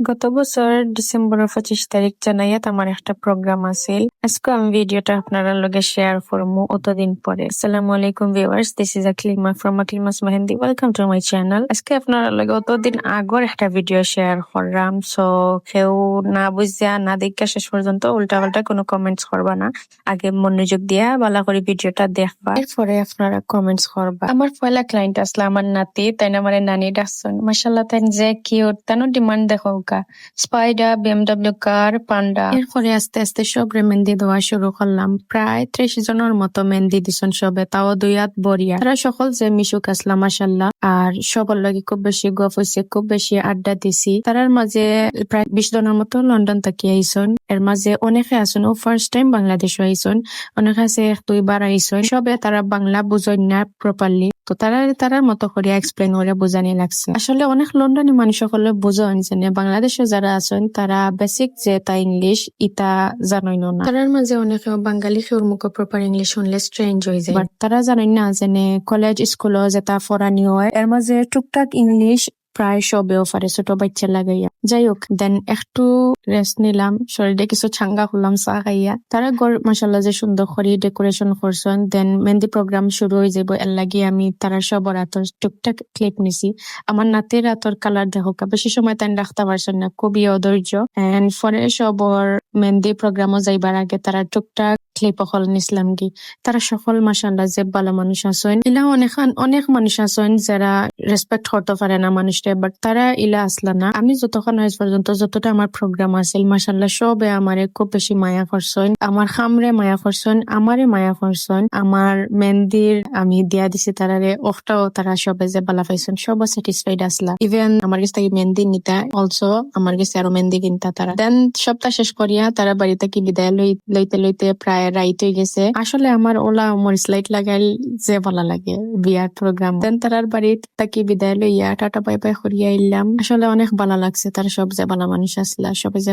গত বছর ডিসেম্বরের 25 তারিখ জানাইয়াত আমার একটা প্রোগ্রাম আছিল। আজকে আমি ভিডিওটা আপনারা লগে শেয়ার করবো অতদিন পরে। আসসালামু আলাইকুম viewers, this is Aklima from Aklima's mehndi. Welcome to my channel. আজকে আপনারা লগে অতদিন আগর একটা ভিডিও শেয়ার করলাম, সো কেউ না বুঝিয়া না দেখা শেষ পর্যন্ত উল্টা পাল্টা কোনো কমেন্টস করবা না। আগে মনোযোগ দিয়া ভালো করে ভিডিওটা দেখবা, এরপরে আপনারা কমেন্টস করবা। আমার পয়লা ক্লায়েন্ট আসলে আমার নাতি, তাই না আমার নানি ডাকছেন। মাশাআল্লাহ, তাই যে কিউট, তানো ডিমান্ড দেখো স্পাইডার, বিএমডব্লিউ কার, পান্ডা। এরপরে আস্তে আস্তে সব মেহেন্দি দেওয়া শুরু করলাম। প্রায় 30 জনের মতো মেহেন্দি দিছেন সবে, তাও 2 হাত বরিয়া। তারা সকল যে মিশুক আসলাম মাশাআল্লাহ, আর সবার লাগে খুব বেশি গপ হয়েছে, খুব বেশি আড্ডা দিছি। তারার মাঝে প্রায় 20 জনের মতো লন্ডন থেকে আইসন। এর মাঝে অনেকে আছেন ও ফার্স্ট টাইম বাংলাদেশে আইসন, অনেকে আছে 1-2 বার আইসন। সবে তারা বাংলা বুঝেন না প্রপারলি, তো তারার মতো করে এক্সপ্লেন করে বোঝানি লাগছে। আসলে অনেক লন্ডনী মানুষ সকলে বোঝেন যে বাংলাদেশে যারা আছেন তারা বেসিক যে তা ইংলিশ ইতা জানেন না। তারার মাঝে অনেকে বাঙালি সুর মুখ প্রপার ইংলিশ শুনলে স্ট্রেঞ্জ হয়ে যায়, বাট তারা জানেন না যে কলেজ স্কুলও যেটা ফরানি হয় এর মাঝে টুকটাক ইংলিশ প্রায় সবেও পারে ছোট বাচ্চা লাগাইয়া। যাই হোক, দেন একটু রেস্ট নিলাম, শরীরে কিছু ছাঙ্গা করলাম চা খাইয়া। তারা ঘর মাশাআল্লাহ যে সুন্দর করে ডেকোরেশন করছেন। দেন মেহেন্দি প্রোগ্রাম শুরু হয়ে যাব, এর লাগি আমি তারা সবার হাতর টুকটাক ক্লিপ নিছি। আমার নাতির হাতর কালার দেখো, বেশি সময় তাই রাখতে পারছেন না, খুবই অধৈর্য। এন্ড পরে সবর মেহেন্দি প্রোগ্রামও যাইবার আগে তারা টুকটাক ক্লিপ হল নিছিলাম কি। তারা সকল মাশাআল্লাহ যে ভালো মানুষ আছেন। ইলা অনেক মানুষ আছেন যারা রেসপেক্ট করতে পারে না মানুষটা, বাট তারা ইলা আসলা না। আমি যতক্ষণ আজ পর্যন্ত যতটা আমার প্রোগ্রাম আছিল মাশাআল্লাহ সবে আমারে খুব বেশি মায়া করছেন, আমার খামরে মায়া করছেন, আমারে মায়া করছেন। আমার মেহেন্দির আমি দিয়া দিছি তারারে, ওটাও তারা সবে যে ভালো পাইছেন, সব স্যাটিসফাইড আসলা। ইভেন আমার কাছে থেকে মেহেন্দি নিতা অলসো আমার কাছে আরো মেহেন্দি কিনতা তারা। দেন সপ্তাহ শেষ করিয়া তারা বাড়িতে কি বিদায় লইতে প্রায় রাইট হয়ে গেছে। আসলে আমার ওলা মরিচ লাইট লাগাইল যে ভালো লাগে বিয়ার প্রোগ্রাম। দেন তারার বাড়িতে তাকি বিদায় লইয়া টাটা বাই বাই করিয়া এলাম। আসলে অনেক ভালো লাগছে, তারা সব যে ভালো মানুষ আসলা, সবে যে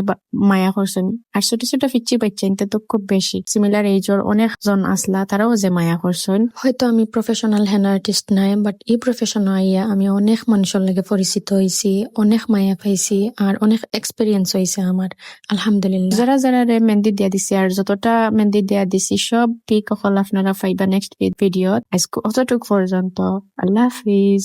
মায়া করছেন। আর ছোট ছোট ফিচ্ছি বাচ্চা তো খুব বেশি সিমিলার এইজর অনেক জন আসলা, তারাও যে মায়া করছেন। হয়তো আমি প্রফেশনাল হেন আর্টিস্ট নাই, বাট এই প্রফেশন আইয়া আমি অনেক মানুষের লাগে পরিচিত হয়েছি, অনেক মায়া পাইছি, আর অনেক এক্সপিরিয়েন্স হয়েছে আমার আলহামদুলিল্লাহ। যারা যারা মেহেন্দি দিয়া দিছি আর যতটা মেহেন্দি দিয়া দিছি সব পিক সকল আপনারা পাইবা নেক্সট ভিডিও। আজকে অতটুক পর্যন্ত। আল্লাহ হাফিজ।